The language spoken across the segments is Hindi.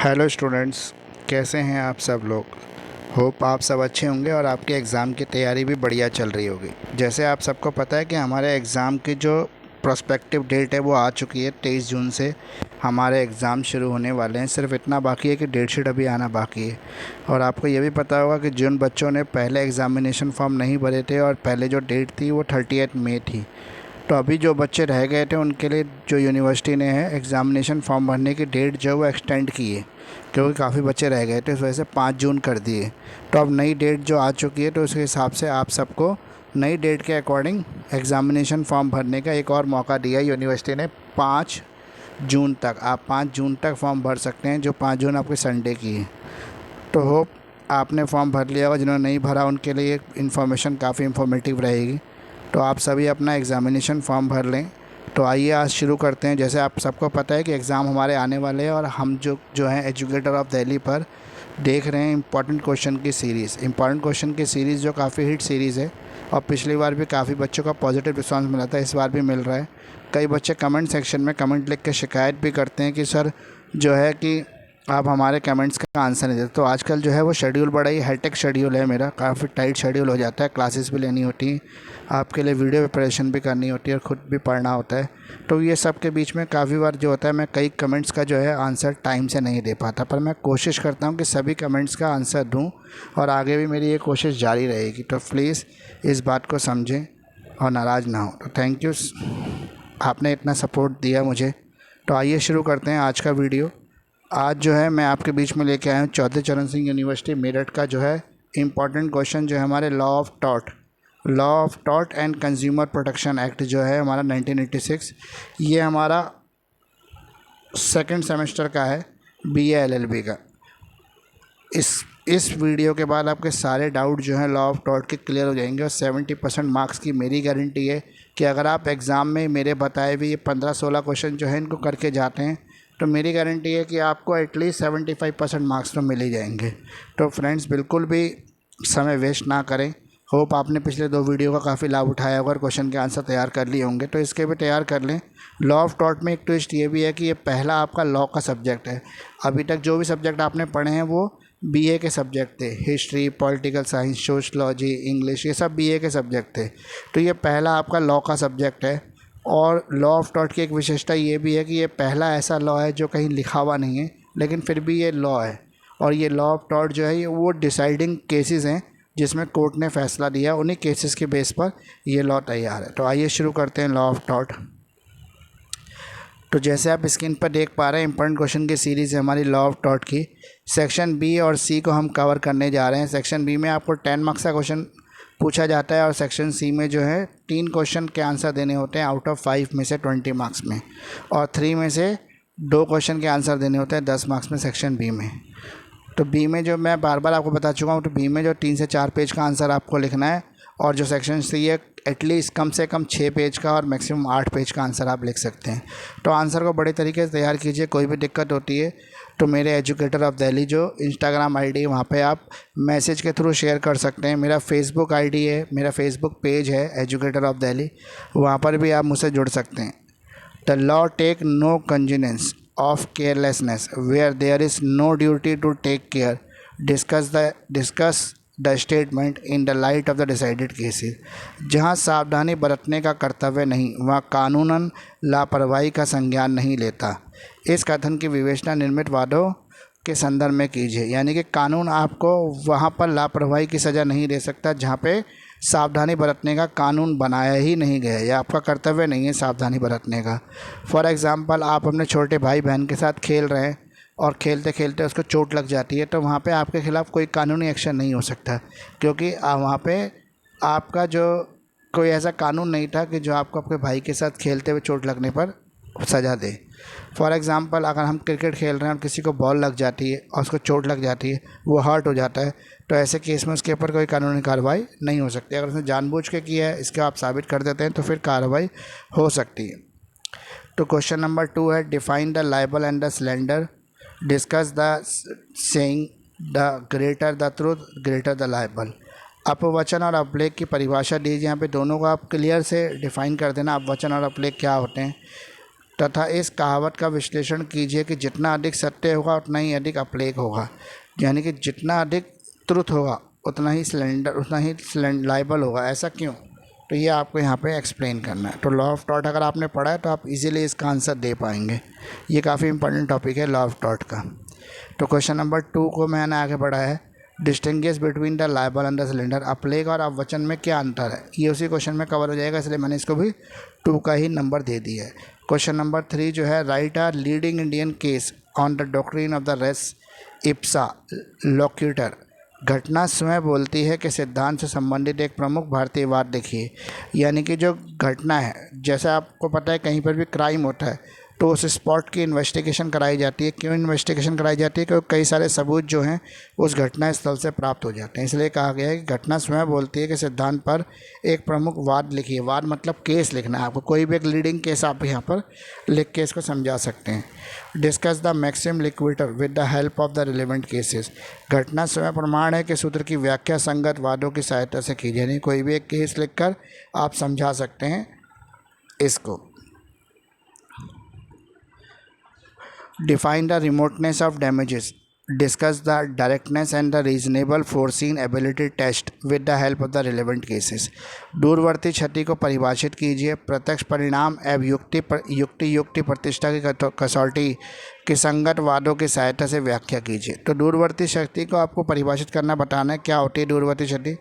हेलो स्टूडेंट्स, कैसे हैं आप सब लोग। होप आप सब अच्छे होंगे और आपके एग्ज़ाम की तैयारी भी बढ़िया चल रही होगी। जैसे आप सबको पता है कि हमारे एग्ज़ाम की जो प्रोस्पेक्टिव डेट है वो आ चुकी है। 23 जून से हमारे एग्ज़ाम शुरू होने वाले हैं। सिर्फ इतना बाकी है कि डेट शीट अभी आना बाकी है। और आपको ये भी पता होगा कि जिन बच्चों ने पहले एग्ज़ामिनेशन फॉर्म नहीं भरे थे और पहले जो डेट थी वो 30 मई थी, तो अभी जो बच्चे रह गए थे उनके लिए जो यूनिवर्सिटी ने है एग्ज़ामिनेशन फॉर्म भरने की डेट जो है वो एक्सटेंड की है, क्योंकि काफ़ी बच्चे रह गए थे, इस वजह से 5 जून कर दिए। तो अब नई डेट जो आ चुकी है तो उसके हिसाब से आप सबको नई डेट के अकॉर्डिंग एग्ज़ामिनेशन फॉर्म भरने का एक और मौका दिया है यूनिवर्सिटी ने। 5 जून तक आप 5 जून तक फॉर्म भर सकते हैं, जो 5 जून आपके संडे की है। तो होप आपने फॉर्म भर लिया होगा। जिन्होंने नहीं भरा उनके लिए इन्फॉर्मेशन काफ़ी इन्फॉर्मेटिव रहेगी। तो आप सभी अपना एग्ज़ामिनेशन फॉर्म भर लें। तो आइए आज शुरू करते हैं। जैसे आप सबको पता है कि एग्ज़ाम हमारे आने वाले हैं और हम जो हैं एजुकेटर ऑफ दिल्ली पर देख रहे हैं इंपॉर्टेंट क्वेश्चन की सीरीज़। इंपॉर्टेंट क्वेश्चन की सीरीज़ जो काफ़ी हिट सीरीज़ है और पिछली बार भी काफ़ी बच्चों का पॉजिटिव रिस्पांस मिला था, इस बार भी मिल रहा है। कई बच्चे कमेंट सेक्शन में कमेंट लिख के शिकायत भी करते हैं कि सर जो है कि आप हमारे कमेंट्स का आंसर नहीं देते। तो आजकल जो है वो शेड्यूल बड़ा ही हेक्टिक शेड्यूल है मेरा, काफ़ी टाइट शेड्यूल हो जाता है। क्लासेस भी लेनी होती हैं, आपके लिए वीडियो प्रिपरेशन भी करनी होती है और ख़ुद भी पढ़ना होता है। तो ये सब के बीच में काफ़ी बार जो होता है मैं कई कमेंट्स का जो है आंसर टाइम से नहीं दे पाता, पर मैं कोशिश करता हूँ कि सभी कमेंट्स का आंसर दूँ और आगे भी मेरी ये कोशिश जारी रहेगी। तो प्लीज़ इस बात को समझें और नाराज़ ना हो। तो थैंक यू, आपने इतना सपोर्ट दिया मुझे। तो आइए शुरू करते हैं आज का वीडियो। आज जो है मैं आपके बीच में लेके आया हूँ चौधरी चरण सिंह यूनिवर्सिटी मेरठ का जो है इम्पॉर्टेंट क्वेश्चन, जो है हमारे law of tort and consumer protection act जो है हमारा 1986। ये हमारा सेकंड सेमेस्टर का है, BA LLB का। इस वीडियो के बाद आपके सारे डाउट जो हैं लॉ ऑफ टॉर्ट के क्लियर हो जाएंगे और 70% मार्क्स की मेरी गारंटी है कि अगर आप एग्ज़ाम में मेरे बताए हुए ये 15-16 क्वेश्चन जो है इनको करके जाते हैं तो मेरी गारंटी है कि आपको एटलीस्ट 75% मार्क्स तो मिल ही जाएंगे। तो फ्रेंड्स बिल्कुल भी समय वेस्ट ना करें। होप आपने पिछले 2 वीडियो का काफ़ी लाभ उठाया होगा और क्वेश्चन के आंसर तैयार कर लिए होंगे, तो इसके भी तैयार कर लें। लॉ ऑफ टॉर्ट में एक ट्विस्ट ये भी है कि ये पहला आपका लॉ का सब्जेक्ट है। अभी तक जो भी सब्जेक्ट आपने पढ़े हैं वो BA के सब्जेक्ट थे, history, political science, sociology, English, ये सब BA के सब्जेक्ट थे। तो ये पहला आपका लॉ का सब्जेक्ट है। और लॉ ऑफ टॉर्ट की एक विशेषता ये भी है कि ये पहला ऐसा लॉ है जो कहीं लिखा हुआ नहीं है, लेकिन फिर भी ये लॉ है। और ये लॉ ऑफ टॉर्ट जो है ये वो डिसाइडिंग केसेस हैं जिसमें कोर्ट ने फैसला दिया, उन्हीं केसेस के बेस पर ये लॉ तैयार है। तो आइए शुरू करते हैं लॉ ऑफ टॉर्ट। तो जैसे आप स्क्रीन पर देख पा रहे हैं इंपॉर्टेंट क्वेश्चन की सीरीज़ है हमारी लॉ ऑफ टॉर्ट की। सेक्शन B और C को हम कवर करने जा रहे हैं। सेक्शन B में आपको 10 मार्क्स का क्वेश्चन पूछा जाता है और सेक्शन C में जो है 3 क्वेश्चन के आंसर देने होते हैं आउट ऑफ 5 में से 20 मार्क्स में, और 3 में से 2 क्वेश्चन के आंसर देने होते हैं 10 मार्क्स में सेक्शन B में। तो B में जो मैं बार बार आपको बता चुका हूँ, तो B में जो 3 से 4 पेज का आंसर आपको लिखना है, और जो सेक्शन C है एटलीस्ट कम से कम 6 पेज का और मैक्सिमम 8 पेज का आंसर आप लिख सकते हैं। तो आंसर को बड़े तरीके से तैयार कीजिए। कोई भी दिक्कत होती है तो मेरे एजुकेटर ऑफ दिल्ली जो इंस्टाग्राम ID है वहाँ पे आप मैसेज के थ्रू शेयर कर सकते हैं। मेरा फेसबुक ID है, मेरा फेसबुक पेज है एजुकेटर ऑफ दिल्ली, वहाँ पर भी आप मुझसे जुड़ सकते हैं। The law take no cognizance of carelessness where there is no duty to take care. Discuss the statement in the light of the decided cases. जहाँ सावधानी बरतने का कर्तव्य नहीं वहाँ कानूनन लापरवाही का संज्ञान नहीं लेता। इस कथन की विवेचना निर्मित वादों के संदर्भ में कीजिए। यानी कि कानून आपको वहाँ पर लापरवाही की सज़ा नहीं दे सकता जहाँ पे सावधानी बरतने का कानून बनाया ही नहीं गया, या आपका कर्तव्य नहीं है सावधानी बरतने का। फॉर एग्ज़ाम्पल आप अपने छोटे भाई बहन के साथ खेल रहे हैं और खेलते खेलते उसको चोट लग जाती है, तो वहाँ पे आपके ख़िलाफ़ कोई कानूनी एक्शन नहीं हो सकता, क्योंकि वहाँ पे आपका जो कोई ऐसा कानून नहीं था कि जो आपको अपने भाई के साथ खेलते हुए चोट लगने पर सज़ा दे। फॉर एग्ज़ाम्पल अगर हम क्रिकेट खेल रहे हैं और किसी को बॉल लग जाती है और उसको चोट लग जाती है, वो हर्ट हो जाता है, तो ऐसे केस में उसके ऊपर कोई कानूनी कार्रवाई नहीं हो सकती। अगर उसने जानबूझ के किया है इसका आप साबित कर देते हैं तो फिर कार्रवाई हो सकती है। तो क्वेश्चन नंबर 2 है define the libel and the slander, discuss the saying the greater the truth greater the libel. अपवचन और अपलेख की परिभाषा दीजिए। यहाँ पे दोनों को आप क्लियर से डिफ़ाइन कर देना, अपवचन और अपलेख क्या होते हैं। तथा इस कहावत का विश्लेषण कीजिए कि जितना अधिक सत्य होगा उतना ही अधिक अप्लेग होगा, यानी कि जितना अधिक ट्रुथ होगा उतना ही लाइबल होगा। ऐसा क्यों? तो ये आपको यहाँ पे एक्सप्लेन करना है। तो लॉ ऑफ टॉट अगर आपने पढ़ा है तो आप इजीली इसका आंसर दे पाएंगे। ये काफ़ी इंपॉर्टेंट टॉपिक है लॉ ऑफ टॉट का। तो क्वेश्चन नंबर 2 को मैंने आगे बढ़ा है, distinguish between the libel and the slander. अप्लेग और अपवचन में क्या अंतर है, ये उसी क्वेश्चन में कवर हो जाएगा, इसलिए मैंने इसको भी 2 का ही नंबर दे दिया है। क्वेश्चन नंबर 3 जो है, write are leading Indian case on the doctrine of the res ipsa loquitur. घटना स्वयं बोलती है कि सिद्धांत से संबंधित एक प्रमुख भारतीय वाद लिखिए। यानी कि जो घटना है, जैसे आपको पता है कहीं पर भी क्राइम होता है तो उस स्पॉट की इन्वेस्टिगेशन कराई जाती है। क्यों इन्वेस्टिगेशन कराई जाती है? क्योंकि कई सारे सबूत जो हैं उस घटना स्थल से प्राप्त हो जाते हैं। इसलिए कहा गया है कि घटना स्वयं बोलती है कि सिद्धांत पर एक प्रमुख वाद लिखिए। वाद मतलब केस लिखना है आपको, कोई भी एक लीडिंग केस आप यहाँ पर लिख के इसको समझा सकते हैं। Discuss the maxim loquitur with the help of the relevant cases. घटना स्वयं प्रमाण है कि सूत्र की व्याख्या संगत वादों की सहायता से कीजिए। यानी कोई भी एक केस लिखकर आप समझा सकते हैं इसको। Define the remoteness of damages. Discuss the directness and the reasonable foreseen ability test with the help of the relevant cases. दूरवर्ती क्षति को परिभाषित कीजिए। प्रत्यक्ष परिणाम एवं युक्ति प्रतिष्ठा की कसौटी के संगत वादों की सहायता से व्याख्या कीजिए। तो दूरवर्ती क्षति को आपको परिभाषित करना, बताना है क्या होती है दूरवर्ती क्षति,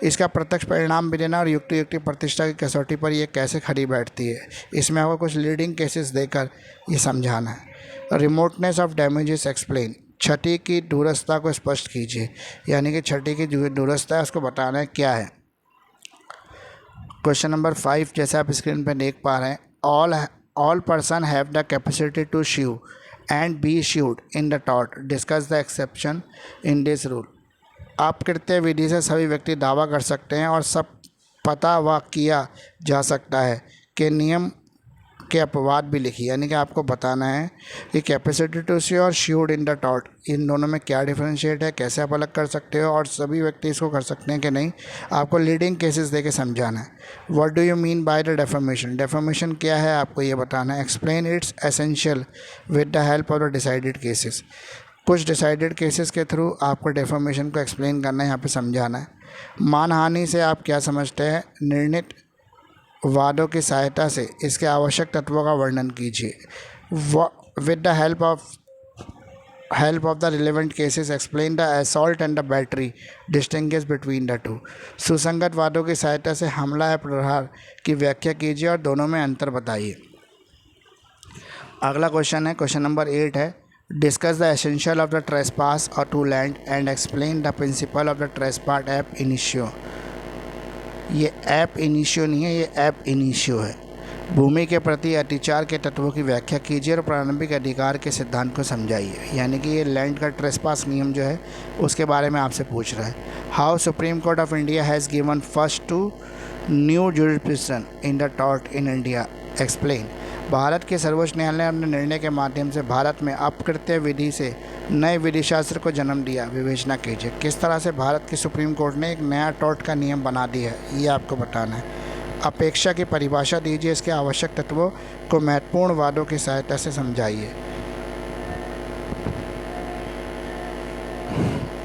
इसका प्रत्यक्ष परिणाम भी देना और युक्ति प्रतिष्ठा की कसौटी पर यह कैसे खड़ी बैठती है, इसमें आपको कुछ लीडिंग केसेस देकर ये समझाना है। Remoteness of damages explain. क्षति की दूरस्थता को स्पष्ट कीजिए। यानी कि क्षति की दूरस्थता है उसको बताना है क्या है। क्वेश्चन नंबर 5 जैसे आप स्क्रीन पर देख पा रहे हैं, all person have the capacity to sue and be sued in the tort. Discuss the exception in this rule. अपकृत्य विधि से सभी व्यक्ति दावा कर सकते हैं और सब पता व किया जा सकता है कि नियम के अपवाद भी लिखिए। यानी कि आपको बताना है कि कैपेसिटी टू सी और शीव्ड इन द टॉर्ट, इन दोनों में क्या डिफरेंशिएट है, कैसे आप अलग कर सकते हो और सभी व्यक्ति इसको कर सकते हैं कि नहीं, आपको लीडिंग केसेस देके समझाना है। What do you mean by the defamation. Defamation क्या है आपको ये बताना है। Explain its essential with the help of the decided cases. कुछ डिसाइडेड केसेस के थ्रू आपको डेफर्मेशन को एक्सप्लेन करना है, यहाँ पे समझाना है। मानहानि से आप क्या समझते हैं। निर्णित वादों की सहायता से इसके आवश्यक तत्वों का वर्णन कीजिए। With the help of the relevant cases explain the assault and the battery, distinguish between the two. सुसंगत वादों की सहायता से हमला या प्रहार की व्याख्या कीजिए और दोनों में अंतर बताइए। अगला क्वेश्चन है, क्वेश्चन नंबर 8 है, discuss the essential of the trespass और to land and explain the principle of the trespass ab initio. ये ऐप इनिशियो नहीं है, ये ऐप इनिशियो है। भूमि के प्रति अतिचार के तत्वों की व्याख्या कीजिए और प्रारंभिक अधिकार के सिद्धांत को समझाइए। यानी कि ये लैंड का ट्रेसपास नियम जो है उसके बारे में आपसे पूछ रहा है। How supreme court of India has given first to new jurisdiction in the tort in India. Explain. भारत के सर्वोच्च न्यायालय ने अपने निर्णय के माध्यम से भारत में अपकृत्य विधि से नए विधिशास्त्र को जन्म दिया। विवेचना कीजिए। किस तरह से भारत की सुप्रीम कोर्ट ने एक नया टॉर्ट का नियम बना दिया है, ये आपको बताना है। अपेक्षा की परिभाषा दीजिए, इसके आवश्यक तत्वों को महत्वपूर्ण वादों की सहायता से समझाइए।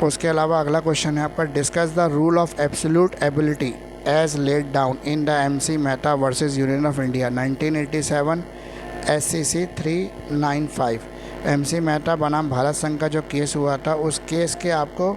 उसके अलावा अगला क्वेश्चन है आपका, discuss the rule of absolute ability as laid down in the MC Mehta versus union of India 1987 SCC 395। MC Mehta बनाम भारत संघ का जो केस हुआ था, उस केस के आपको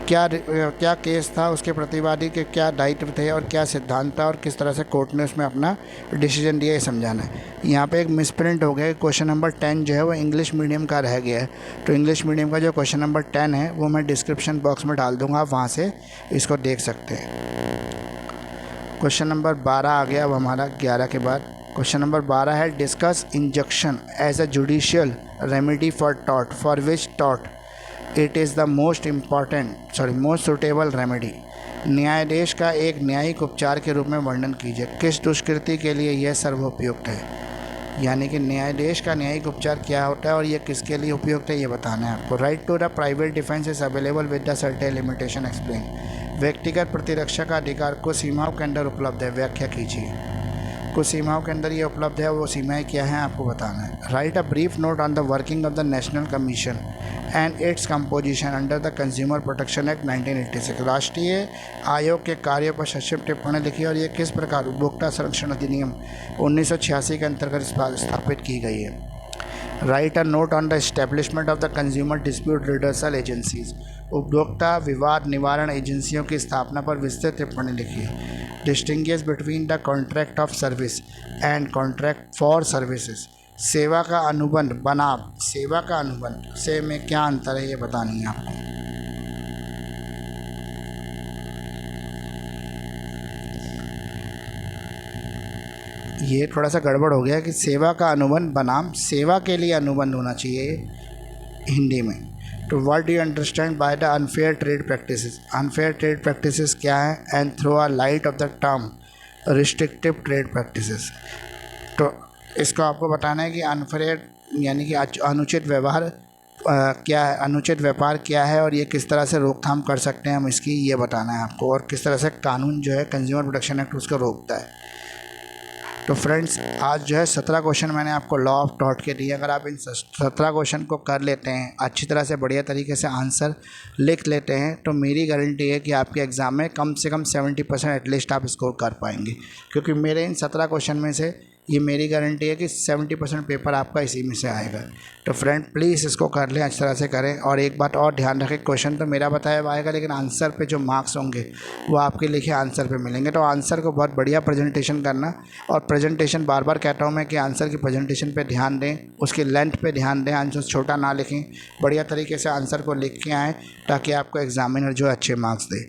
क्या केस था, उसके प्रतिवादी के क्या दायित्व थे और क्या सिद्धांत था और किस तरह से कोर्ट ने उसमें अपना डिसीजन दिया, ये समझाना है। यहाँ पे एक मिसप्रिंट हो गया, क्वेश्चन नंबर 10 जो है वो इंग्लिश मीडियम का रह गया है। तो इंग्लिश मीडियम का जो क्वेश्चन नंबर 10 है वो मैं डिस्क्रिप्शन बॉक्स में डाल दूँगा, आप वहाँ से इसको देख सकते हैं। क्वेश्चन नंबर 12 आ गया, अब हमारा 11 के बाद। क्वेश्चन नंबर 12 है, discuss injunction as a judicial remedy for tort for which tort it is the most suitable remedy. न्यायाधीश का एक न्यायिक उपचार के रूप में वर्णन कीजिए। किस दुष्कृति के लिए यह सर्वोपयुक्त है। यानी कि न्यायाधीश का न्यायिक उपचार क्या होता है और यह किसके लिए उपयुक्त है, ये बताना है आपको। Right to the private defence is available with the certain limitation. Explain. व्यक्तिगत प्रतिरक्षा का अधिकार को सीमाओं के अंदर उपलब्ध है, व्याख्या कीजिए। कुछ सीमाओं के अंदर ये उपलब्ध है, वो सीमाएं क्या हैं आपको बताना है। Right a brief note on the working of the national commission and its composition under the consumer protection act 1986। राष्ट्रीय आयोग के कार्यों पर संक्षिप्त टिप्पणी लिखी और ये किस प्रकार उपभोक्ता संरक्षण अधिनियम 1986 के अंतर्गत स्थापित की गई है। Right a note on the establishment of the consumer dispute redressal agencies. उपभोक्ता विवाद निवारण एजेंसियों की स्थापना पर विस्तृत टिप्पणी लिखी। Distinguish between the contract of service and contract for services. सेवा का अनुबंध बनाम सेवा का अनुबंध से में क्या अंतर है, ये बतानी है आपको। ये थोड़ा सा गड़बड़ हो गया कि सेवा का अनुबंध बनाम सेवा के लिए अनुबंध होना चाहिए हिंदी में। तो what do you understand by the unfair trade practices. Unfair trade practices क्या है, and throw a light of the term restrictive trade practices. तो इसको आपको बताना है कि अनफेयर यानी कि अनुचित व्यवहार क्या है, अनुचित व्यापार क्या है और ये किस तरह से रोकथाम कर सकते हैं हम इसकी, ये बताना है आपको, और किस तरह से कानून जो है कंज्यूमर प्रोटेक्शन एक्ट उसको रोकता है। तो फ्रेंड्स आज जो है 17 क्वेश्चन मैंने आपको लॉ ऑफ टॉर्ट के दिए। अगर आप इन 17 क्वेश्चन को कर लेते हैं, अच्छी तरह से बढ़िया तरीके से आंसर लिख लेते हैं, तो मेरी गारंटी है कि आपके एग्ज़ाम में कम से कम 70% एटलीस्ट आप स्कोर कर पाएंगे। क्योंकि मेरे इन 17 क्वेश्चन में से ये मेरी गारंटी है कि 70% पेपर आपका इसी में से आएगा। तो फ्रेंड प्लीज़ इसको कर लें, अच्छी तरह से करें। और एक बात और ध्यान रखें, क्वेश्चन तो मेरा बताया हुआ आएगा, लेकिन आंसर पे जो मार्क्स होंगे वो आपके लिखे आंसर पे मिलेंगे। तो आंसर को बहुत बढ़िया प्रेजेंटेशन करना, और प्रेजेंटेशन बार बार कहता हूँ मैं कि आंसर की प्रेजेंटेशन पे ध्यान दें, उसकी लेंथ पे ध्यान दें, आंसर छोटा ना लिखें, बढ़िया तरीके से आंसर को लिख के आएँ ताकि आपको एग्जामिनर जो अच्छे मार्क्स दे।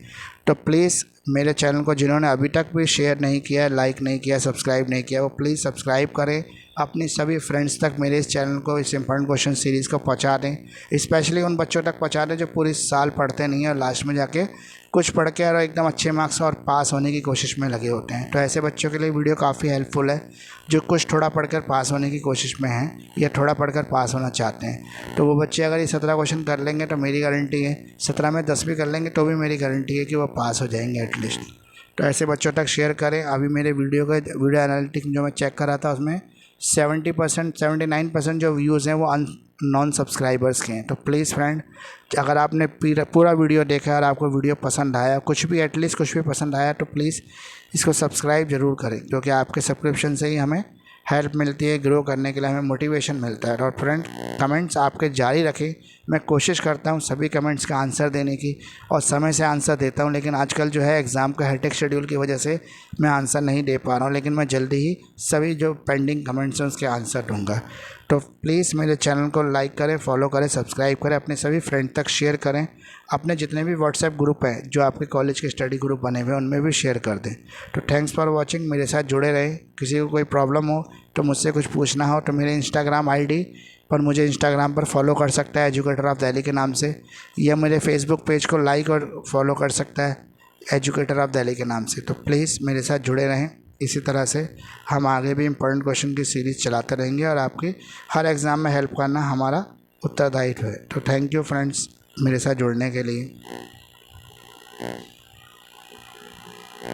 तो प्लीज़ मेरे चैनल को जिन्होंने अभी तक भी शेयर नहीं किया, लाइक नहीं किया, सब्सक्राइब नहीं किया, वो प्लीज़ सब्सक्राइब करें। अपनी सभी फ्रेंड्स तक मेरे इस चैनल को, इस इंपॉर्टेंट क्वेश्चन सीरीज़ को पहुंचा दें। स्पेशली उन बच्चों तक पहुंचा दें जो पूरी साल पढ़ते नहीं हैं और लास्ट में जाके कुछ पढ़ के और एकदम अच्छे मार्क्स और पास होने की कोशिश में लगे होते हैं। तो ऐसे बच्चों के लिए वीडियो काफ़ी हेल्पफुल है, जो कुछ थोड़ा पढ़कर पास होने की कोशिश में हैं या थोड़ा पढ़कर पास होना चाहते हैं। तो वो बच्चे अगर ये 17 क्वेश्चन कर लेंगे तो मेरी गारंटी है, 17 में 10 भी कर लेंगे तो भी मेरी गारंटी है कि वो पास हो जाएंगे एटलीस्ट। तो ऐसे बच्चों तक शेयर करें। अभी मेरे वीडियो एनालिटिक्स जो मैं चेक कर रहा था उसमें 79% जो व्यूज़ हैं वो नॉन सब्सक्राइबर्स के हैं। तो प्लीज़ फ्रेंड, अगर आपने पूरा वीडियो देखा और आपको वीडियो पसंद आया, कुछ भी एटलीस्ट कुछ भी पसंद आया, तो प्लीज़ इसको सब्सक्राइब ज़रूर करें, क्योंकि आपके सब्सक्रिप्शन से ही हमें हेल्प मिलती है, ग्रो करने के लिए हमें मोटिवेशन मिलता है। और फ्रेंड कमेंट्स आपके जारी रखें, मैं कोशिश करता हूं सभी कमेंट्स का आंसर देने की और समय से आंसर देता हूं, लेकिन आजकल जो है एग्ज़ाम का हेक्टिक शेड्यूल की वजह से मैं आंसर नहीं दे पा रहा हूं, लेकिन मैं जल्दी ही सभी जो पेंडिंग कमेंट्स हैं उसके आंसर दूँगा। तो प्लीज़ मेरे चैनल को लाइक करें, फॉलो करें, सब्सक्राइब करें, अपने सभी फ्रेंड तक शेयर करें, अपने जितने भी व्हाट्सएप ग्रुप हैं जो आपके कॉलेज के स्टडी ग्रुप बने हुए हैं उनमें भी शेयर कर दें। तो थैंक्स फॉर वॉचिंग, मेरे साथ जुड़े रहें। किसी को कोई प्रॉब्लम हो तो मुझसे कुछ पूछना हो तो मेरे इंस्टाग्राम आईडी पर मुझे इंस्टाग्राम पर फॉलो कर सकता है एजुकेटर ऑफ दिल्ली के नाम से, या मेरे फेसबुक पेज को लाइक और फॉलो कर सकता है एजुकेटर ऑफ दिल्ली के नाम से। तो प्लीज़ मेरे साथ जुड़े रहें। इसी तरह से हम आगे भी इंपॉर्टेंट क्वेश्चन की सीरीज़ चलाते रहेंगे और आपकी हर एग्ज़ाम में हेल्प करना हमारा उत्तरदायित्व है। तो थैंक यू फ्रेंड्स मेरे साथ जुड़ने के लिए।